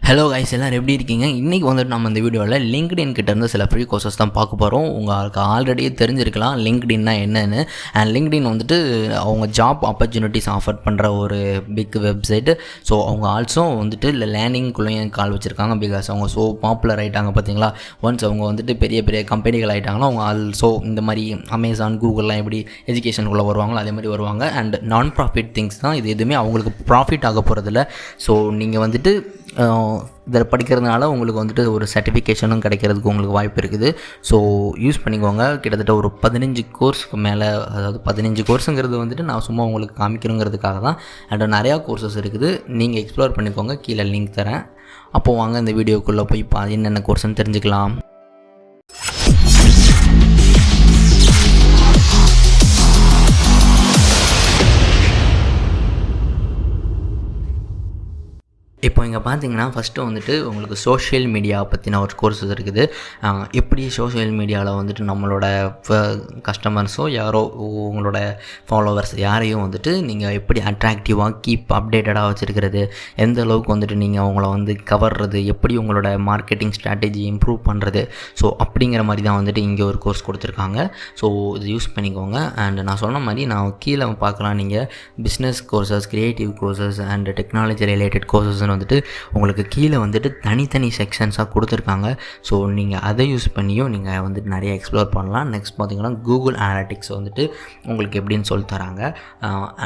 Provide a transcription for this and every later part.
Hello guys, எல்லோரும் எப்படி இருக்கீங்க? இன்றைக்கி வந்துட்டு நம்ம இந்த வீடியோவில் லிங்க்டின் கிட்டேருந்து சில ஃப்ரீ கோர்சஸ் தான் பார்க்க போகிறோம். உங்களுக்கு ஆல்ரெடியே தெரிஞ்சிருக்கலாம் லிங்க்டின்னா என்னென்னு. அண்ட் லிங்க்டின் வந்துட்டு அவங்க ஜாப் ஆப்பர்ச்சுனிட்டிஸ் ஆஃபர் பண்ணுற ஒரு பிக் வெப்சைட்டு. ஸோ அவங்க ஆல்சோ வந்துட்டு லேர்னிங்குள்ளேயும் கால் வச்சுருக்காங்க. பிகாஸ் அவங்க ஸோ பாப்புலர் ஆகிட்டாங்க பார்த்தீங்களா. ஒன்ஸ் அவங்க வந்துட்டு பெரிய பெரிய கம்பெனிகள் ஆகிட்டாங்கன்னா அவங்க ஆல்சோ இந்த மாதிரி அமேசான், கூகுள்லாம் எப்படி எஜுகேஷனுக்குள்ளே வருவாங்களோ அதே மாதிரி வருவாங்க. அண்ட் நான் ப்ராஃபிட் திங்ஸ் தான் இது. எதுவுமே அவங்களுக்கு ப்ராஃபிட் ஆக போகிறதில்ல. ஸோ நீங்கள் வந்துட்டு இதில் படிக்கிறதுனால உங்களுக்கு வந்துட்டு ஒரு சர்டிஃபிகேஷனும் கிடைக்கிறதுக்கு உங்களுக்கு வாய்ப்பு இருக்குது. ஸோ யூஸ் பண்ணிக்கோங்க. கிட்டத்தட்ட ஒரு 15 கோர்ஸுக்கு மேலே, அதாவது 15 கோர்ஸுங்கிறது வந்துட்டு நான் சும்மா உங்களுக்கு காமிக்கணுங்கிறதுக்காக தான். அண்ட் நிறையா கோர்சஸ் இருக்குது, நீங்கள் எக்ஸ்ப்ளோர் பண்ணிக்கோங்க. கீழே லிங்க் தரேன். அப்போது வாங்க இந்த வீடியோக்குள்ளே போய் என்னென்ன கோர்ஸ்ன்னு தெரிஞ்சுக்கலாம். இப்போ இங்கே பார்த்தீங்கன்னா ஃபஸ்ட்டு வந்துட்டு உங்களுக்கு சோஷியல் மீடியா பற்றின ஒரு கோர்ஸஸ் இருக்குது. எப்படி சோஷியல் மீடியாவில் வந்துட்டு நம்மளோட கஸ்டமர்ஸோ யாரோ உங்களோட ஃபாலோவர்ஸ் யாரையும் வந்துட்டு நீங்கள் எப்படி அட்ராக்டிவாக கீப் அப்டேட்டடாக வச்சுருக்கிறது, எந்த அளவுக்கு வந்துட்டு நீங்கள் அவங்கள வந்து கவர்றது, எப்படி உங்களோட மார்க்கெட்டிங் ஸ்ட்ராட்டஜி இம்ப்ரூவ் பண்ணுறது. ஸோ அப்படிங்கிற மாதிரி தான் வந்துட்டு இங்கே ஒரு கோர்ஸ் கொடுத்துருக்காங்க. ஸோ இது யூஸ் பண்ணிக்கோங்க. அண்ட் நான் சொன்ன மாதிரி நான் கீழே பார்க்கலாம், நீங்கள் business courses, creative courses and technology related கோர்சஸ்னு வந்துட்டு உங்களுக்கு கீழே வந்துட்டு தனித்தனி செக்ஷன்ஸாக கொடுத்துருக்காங்க. ஸோ நீங்கள் அதை யூஸ் பண்ணியும் நீங்கள் வந்துட்டு நிறைய எக்ஸ்ப்ளோர் பண்ணலாம். நெக்ஸ்ட் பார்த்திங்கன்னா கூகுள் அனலிட்டிக்ஸ் வந்துட்டு உங்களுக்கு எப்படின்னு சொல்லி தராங்க.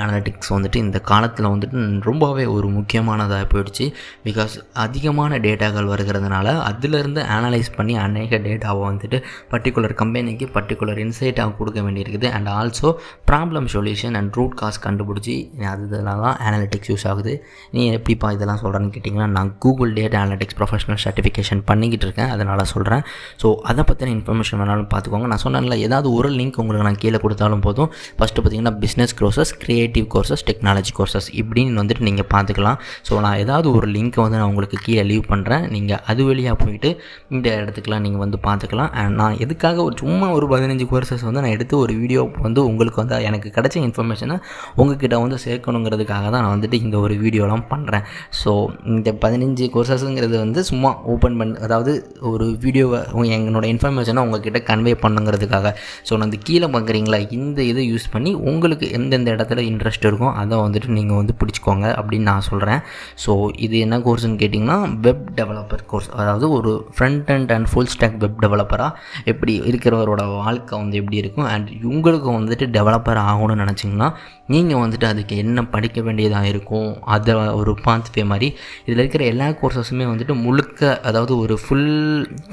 அனலிட்டிக்ஸ் வந்துட்டு இந்த காலத்தில் வந்துட்டு ரொம்பவே ஒரு முக்கியமானதாக போயிடுச்சு. பிகாஸ் அதிகமான டேட்டாக்கள் வருகிறதுனால அதிலிருந்து அனலைஸ் பண்ணி அநேக டேட்டாவை வந்துட்டு பர்டிகுலர் கம்பெனிக்கு பர்டிகுலர் இன்சைட்டாக கொடுக்க வேண்டியிருக்குது. And also problem solution and root cause கண்டுபிடிச்சி அதெல்லாம் தான் அனலிட்டிக்ஸ் யூஸ் ஆகுது. நீ எப்படிப்பா இதெல்லாம் சொல்கிறேன்னு கேட்டிங்கன்னா, நான் Google data analytics professional certification பண்ணிக்கிட்டு இருக்கேன், அதனால் சொல்கிறேன். ஸோ அதை பற்றின இன்ஃபர்மேஷன் வேணாலும் பார்த்துக்கோங்க. நான் சொன்னேன்ல, ஏதாவது ஒரு லிங்க் உங்களுக்கு நான் கீழே கொடுத்தாலும் போதும். ஃபஸ்ட்டு பார்த்திங்கன்னா business courses, creative courses, technology courses இப்படின்னு வந்துட்டு நீங்கள் பார்த்துக்கலாம். ஸோ நான் ஏதாவது ஒரு லிங்க்கை வந்து நான் உங்களுக்கு கீழே லீவ் பண்ணுறேன். நீங்கள் அது வழியாக போயிட்டு இந்த இடத்துக்குலாம் நீங்கள் வந்து பார்த்துக்கலாம். அண்ட் நான் எதுக்காக சும்மா ஒரு 15 கோர்சஸ் வந்து நான் எடுத்து ஒரு வீடியோ வந்து உங்களுக்கு வந்து எனக்கு கிடைச்ச இன்ஃபர்மேஷனை உங்ககிட்ட வந்து சேர்க்கணுங்கிறதுக்காக தான் நான் வந்துட்டு இந்த ஒரு வீடியோலாம் பண்ணுறேன். ஸோ இந்த 15 கோர்சஸுங்கிறது வந்து சும்மா ஓப்பன் அதாவது ஒரு வீடியோவை என்னோட இன்ஃபர்மேஷனை உங்கள்கிட்ட கன்வே பண்ணுங்கிறதுக்காக. ஸோ நான் இந்த கீழே பார்க்குறீங்களா, இந்த இதை யூஸ் பண்ணி உங்களுக்கு எந்தெந்த இடத்துல இன்ட்ரெஸ்ட் இருக்கும் அதை வந்துட்டு நீங்கள் வந்து பிடிச்சிக்கோங்க அப்படின்னு நான் சொல்கிறேன். ஸோ இது என்ன கோர்ஸ்னு கேட்டிங்கன்னா, வெப் டெவலப்பர் கோர்ஸ். அதாவது ஒரு front and full stack web டெவலப்பராக எப்படி இருக்கிறவரோட வாழ்க்கை வந்து எப்படி இருக்கும். அண்ட் உங்களுக்கு வந்துட்டு டெவலப்பர் ஆகணும்னு நினச்சிங்கன்னா நீங்கள் வந்துட்டு அதுக்கு என்ன படிக்க வேண்டியதாக இருக்கும், அதை ஒரு பாத்வே மாதிரி இதில் இருக்கிற எல்லா கோர்சஸுமே வந்துட்டு முழுக்க, அதாவது ஒரு ஃபுல்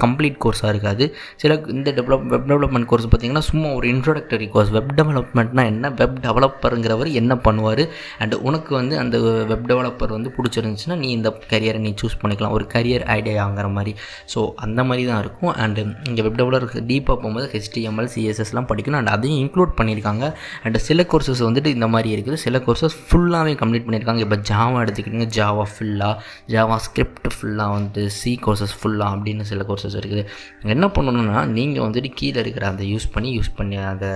கம்ப்ளீட் கோர்ஸாக இருக்காது. இந்த வெப் டெவலப்மெண்ட் கோர்ஸ் பார்த்திங்கன்னா சும்மா ஒரு இன்ட்ரோடக்டரி கோர்ஸ். வெப் டெவலப்மெண்ட்னா என்ன, வெப் டெவலப்பருங்கிறவர் என்ன பண்ணுவார், அண்ட் உனக்கு வந்து அந்த வெப் டெவலப்பர் வந்து பிடிச்சிருந்துச்சுன்னா நீ இந்த கரியரை நீ சூஸ் பண்ணிக்கலாம், ஒரு கரியர் ஐடியா ஆகிற மாதிரி. ஸோ அந்த மாதிரி தான் இருக்கும். அண்டு இங்கே வெப் டெவலப்பர் டீப்பாக போகும்போது HTML, CSSலாம் படிக்கணும். அண்ட் அதையும் இன்க்ளூட் பண்ணியிருக்காங்க. அண்ட் சில கோர்சஸ் வந்துட்டு இந்த மாதிரி இருக்குது, சில கோர்சஸ் ஃபுல்லாகவே கம்ப்ளீட் பண்ணியிருக்காங்க. இப்போ ஜாவா எடுத்துக்கிட்டிங்க, ஜாவா ஃபுல்லாக, ஜாவாஸ்கிரிப்ட் ஃபுல்லாக வந்து, சி கோர்சஸ் ஃபுல்லாக அப்படின்னு சில கோர்சஸ் இருக்குது. என்ன பண்ணணுன்னா நீங்கள் வந்துட்டு கீழே இருக்கிற அந்த யூஸ் பண்ணி அதை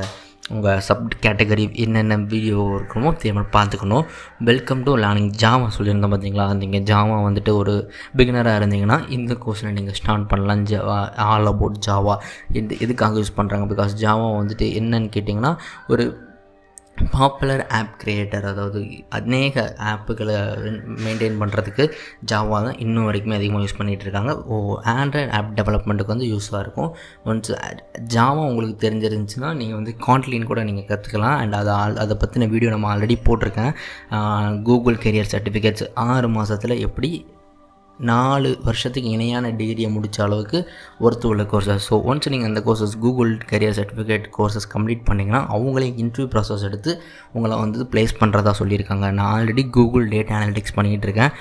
உங்கள் சப் கேட்டகரி என்னென்ன வீடியோ இருக்குமோ தேவை பார்த்துக்கணும். வெல்கம் டு லேர்னிங் ஜாவா சொல்லியிருந்தோம் பார்த்தீங்களா. நீங்கள் ஜாவா வந்துட்டு ஒரு பிகினராக இருந்தீங்கன்னா இந்த கோர்ஸில் நீங்கள் ஸ்டார்ட் பண்ணலாம். ஜாவா ஆல் அபவுட் ஜாவா எதுக்காக யூஸ் பண்ணுறாங்க, பிகாஸ் ஜாவா வந்துட்டு என்னன்னு கேட்டிங்கன்னா ஒரு பாப்புலர் ஆப் கிரியேட்டர். அதாவது அநேக ஆப்புகளை மெயின்டைன் பண்ணுறதுக்கு ஜாவா தான் இன்னும் வரைக்குமே அதிகமாக யூஸ் பண்ணிகிட்டு இருக்காங்க. ஆண்ட்ராய்டு ஆப் டெவலப்மெண்ட்டுக்கு வந்து யூஸாக இருக்கும். ஒன்ஸ் ஜாவா உங்களுக்கு தெரிஞ்சிருந்துச்சுன்னா நீங்கள் வந்து காட்லின் கூட நீங்கள் கற்றுக்கலாம். அண்ட் அதை பற்றின வீடியோ நம்ம ஆல்ரெடி போட்டிருக்கேன். கூகுள் கெரியர் சர்டிஃபிகேட்ஸ் 6 மாதத்தில் எப்படி 4 வருஷத்துக்கு இணையான டிகிரியை முடித்த அளவுக்கு ஒர்த்து உள்ள கோர்சஸ். ஸோ ஒன்ஸ் நீங்கள் அந்த courses Google career certificate courses complete பண்ணிங்கன்னா அவங்களே இன்டர்வியூ ப்ராசஸ் எடுத்து உங்களை வந்து ப்ளேஸ் பண்ணுறதா சொல்லியிருக்காங்க. நான் ஆல்ரெடி கூகுள் டேட்டா அனலிட்டிக்ஸ் பண்ணிக்கிட்டு இருக்கேன்.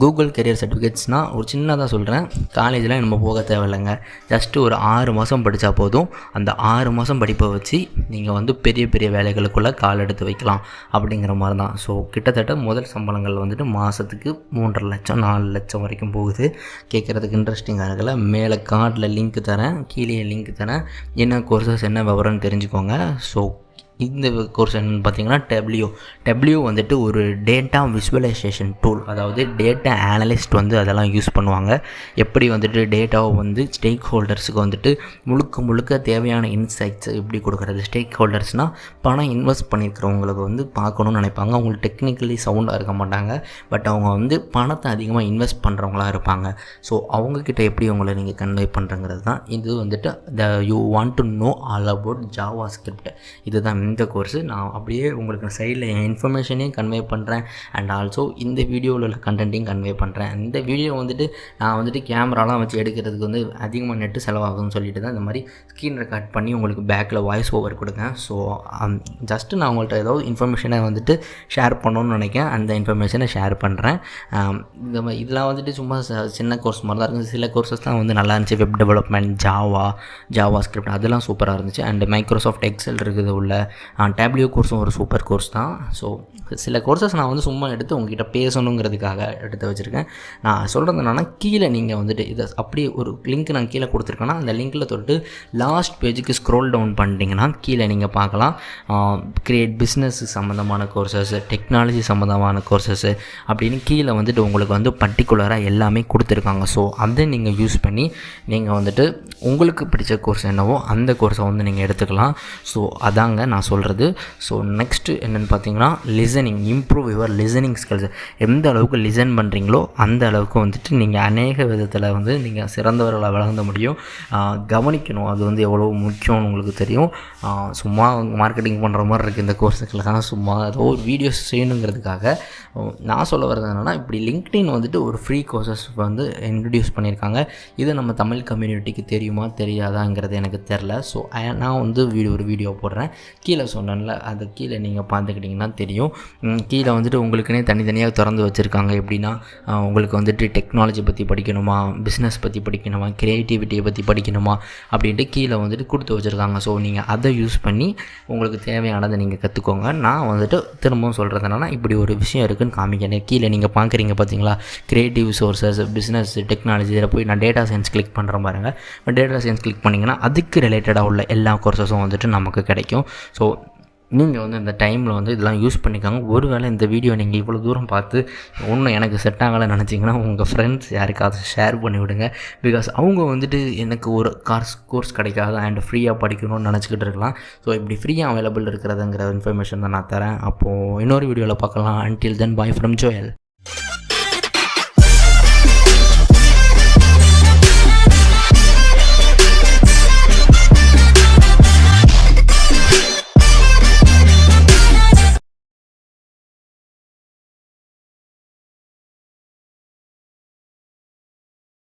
கூகுள் கரியர் சர்டிஃபிகேட்ஸ்னால் ஒரு சின்னதாக சொல்கிறேன், காலேஜில் நம்ம போக தேவையில்லைங்க. ஜஸ்ட்டு ஒரு 6 மாதம் படித்தா போதும். அந்த 6 மாதம் படிப்பை வச்சு நீங்கள் வந்து பெரிய பெரிய வேலைகளுக்குள்ளே கால் எடுத்து வைக்கலாம் அப்படிங்கிற மாதிரி தான். ஸோ கிட்டத்தட்ட முதல் சம்பளங்கள் வந்துட்டு மாதத்துக்கு 3.5 லட்சம் 4 லட்சம் வரைக்கும் போகுது. கேட்குறதுக்கு இன்ட்ரெஸ்டிங்காக இருக்கல. மேலே கார்டில் லிங்க் தரேன், கீழே லிங்க் தரேன். என்ன கோர்சஸ் என்ன விவரம்னு தெரிஞ்சுக்கோங்க. ஸோ இந்த கோர்ஸ் என்னென்னு பார்த்தீங்கன்னா டபிள்யூ வந்துட்டு ஒரு டேட்டா விசுவலைசேஷன் டூல், அதாவது டேட்டா அனலிஸ்ட் வந்து அதெல்லாம் யூஸ் பண்ணுவாங்க. எப்படி வந்துட்டு டேட்டாவை வந்து ஸ்டேக் ஹோல்டர்ஸுக்கு வந்துட்டு முழுக்க தேவையான இன்சைட்ஸ் எப்படி கொடுக்குறது. ஸ்டேக் ஹோல்டர்ஸ்னால் பணம் இன்வெஸ்ட் பண்ணியிருக்கிறவங்களுக்கு வந்து பார்க்கணுன்னு நினைப்பாங்க. அவங்களுக்கு டெக்னிக்கலி சவுண்டாக இருக்க மாட்டாங்க, பட் அவங்க வந்து பணத்தை அதிகமாக இன்வெஸ்ட் பண்ணுறவங்களாக இருப்பாங்க. ஸோ அவங்கக்கிட்ட எப்படி உங்களை நீங்கள் கன்வே பண்ணுறங்கிறது தான் இது வந்துட்டு you want to know all about JavaScript. இதுதான் இந்த கோர்ஸு. நான் அப்படியே உங்களுக்கு சைடில் என் இன்ஃபர்மேஷனையும் கன்வே பண்ணுறேன் அண்ட் ஆல்சோ இந்த வீடியோவில் உள்ள கண்டென்ட்டையும் கன்வே பண்ணுறேன். இந்த வீடியோ வந்துட்டு நான் வந்துட்டு கேமராலாம் வச்சு எடுக்கிறதுக்கு வந்து அதிகமாக நெட்டு செலவாகும்னு சொல்லிட்டு தான் இந்த மாதிரி ஸ்க்ரீன் ரெக்கார்ட் பண்ணி உங்களுக்கு பேக்கில் வாய்ஸ் ஓவர் கொடுங்க. ஸோ ஜஸ்ட்டு நான் உங்கள்கிட்ட ஏதாவது இன்ஃபர்மேஷனை வந்துட்டு ஷேர் பண்ணணும்னு நினைக்கிறேன், அந்த இன்ஃபர்மேஷனை ஷேர் பண்ணுறேன். இதெல்லாம் வந்துட்டு சும்மா சின்ன கோர்ஸ் மாதிரி தான் இருக்குது. சில கோர்ஸஸ் தான் வந்து நல்லா இருந்துச்சு. வெப் டெவலப்மெண்ட், ஜாவாஸ்கிரிப்ட் அதெல்லாம் சூப்பராக இருந்துச்சு. அண்ட் மைக்ரோசாஃப்ட் எக்ஸல் இருக்குது உள்ள. டபிள்யூ கோர்ஸும் ஒரு சூப்பர் கோர்ஸ் தான். ஸோ சில கோர்சஸ் நான் வந்து சும்மா எடுத்து உங்ககிட்ட பேசணுங்கிறதுக்காக எடுத்து வச்சுருக்கேன். நான் சொல்கிறது என்னென்னா, கீழே நீங்கள் வந்துட்டு இதை அப்படியே ஒரு லிங்க் நான் கீழே கொடுத்துருக்கேன்னா அந்த லிங்க்கில் தொட்டு லாஸ்ட் பேஜுக்கு ஸ்க்ரோல் டவுன் பண்ணிட்டீங்கன்னா கீழே நீங்கள் பார்க்கலாம் கிரியேட் பிஸ்னஸ் சம்மந்தமான கோர்சஸ், டெக்னாலஜி சம்மந்தமான கோர்சஸ் அப்படின்னு கீழே வந்துட்டு உங்களுக்கு வந்து பர்டிகுலராக எல்லாமே கொடுத்துருக்காங்க. ஸோ அதை நீங்கள் யூஸ் பண்ணி நீங்கள் வந்துட்டு உங்களுக்கு பிடிச்ச கோர்ஸ் என்னவோ அந்த கோர்ஸை வந்து நீங்கள் எடுத்துக்கலாம். ஸோ அதாங்க நான் சொல்கிறது. ஸோ நெக்ஸ்ட்டு என்னென்னு பார்த்தீங்கன்னா, இம்ப்ரூவ் யுவர் லிசனிங் ஸ்கில்ஸ். எந்த அளவுக்கு லிசன் பண்ணுறீங்களோ அந்த அளவுக்கு வந்துட்டு நீங்கள் அநேக விதத்தில் வந்து நீங்கள் சிறந்தவர்களை வளர்ந்த முடியும். கவனிக்கணும், அது வந்து எவ்வளோ முக்கியம்னு உங்களுக்கு தெரியும். சும்மா மார்க்கெட்டிங் பண்ணுற மாதிரி இருக்குது இந்த கோர்ஸுக்கெல்லாம். சும்மா ஏதோ ஒரு வீடியோஸ் செய்யணுங்கிறதுக்காக நான் சொல்ல வர்றது என்னென்னா, இப்படி லிங்க்டின் வந்துட்டு ஒரு ஃப்ரீ கோர்சஸ் வந்து இன்ட்ரடியூஸ் பண்ணியிருக்காங்க. இது நம்ம தமிழ் கம்யூனிட்டிக்கு தெரியுமா தெரியாதாங்கிறது எனக்கு தெரில. ஸோ நான் வந்து ஒரு வீடியோ போடுறேன், கீழே சொன்னேன்ல, அது கீழே நீங்கள் பார்த்துக்கிட்டிங்கன்னா தெரியும். கீழே வந்துட்டு உங்களுக்குன்னே தனித்தனியாக திறந்து வச்சுருக்காங்க. எப்படின்னா உங்களுக்கு வந்துட்டு டெக்னாலஜி பற்றி படிக்கணுமா, பிஸ்னஸ் பற்றி படிக்கணுமா, க்ரியேட்டிவிட்டியை பற்றி படிக்கணுமா அப்படின்ட்டு கீழே வந்துட்டு கொடுத்து வச்சுருக்காங்க. ஸோ நீங்கள் அதை யூஸ் பண்ணி உங்களுக்கு தேவையானதை நீங்கள் கற்றுக்கோங்க. நான் வந்துட்டு திரும்பவும் சொல்கிறது என்னென்னா, இப்படி ஒரு விஷயம் இருக்குதுன்னு காமிக்கிறேன். கீழே நீங்கள் பார்க்குறீங்க பார்த்தீங்களா, க்ரியேட்டிவ் சோர்சஸ், பிஸ்னஸ், டெக்னாலஜி. இதில் போய் நான் டேட்டா சயின்ஸ் கிளிக் பண்ணுற பாருங்க. டேட்டா சயின்ஸ் கிளிக் பண்ணிங்கன்னா அதுக்கு ரிலேட்டடாக உள்ள எல்லா கோர்சஸும் வந்துட்டு நமக்கு கிடைக்கும். ஸோ நீங்கள் வந்து இந்த டைமில் வந்து இதெல்லாம் யூஸ் பண்ணிக்காங்க. ஒருவேளை இந்த வீடியோ நீங்கள் இவ்வளோ தூரம் பார்த்து ஒன்றும் எனக்கு செட் ஆகலை நினச்சிங்கன்னா உங்கள் ஃப்ரெண்ட்ஸ் யாருக்காவது ஷேர் பண்ணி விடுங்க. பிகாஸ் அவங்க வந்துட்டு எனக்கு ஒரு கோர்ஸ் கிடைக்காது அண்ட் ஃப்ரீயாக படிக்கணும்னு நினச்சிக்கிட்டு இருக்கலாம். ஸோ இப்படி ஃப்ரீயாக அவைலபிள் இருக்கிறதுங்கிற இன்ஃபர்மேஷன் தான் நான் தரேன். அப்போது இன்னொரு வீடியோவில் பார்க்கலாம். Until then, bye from Joel.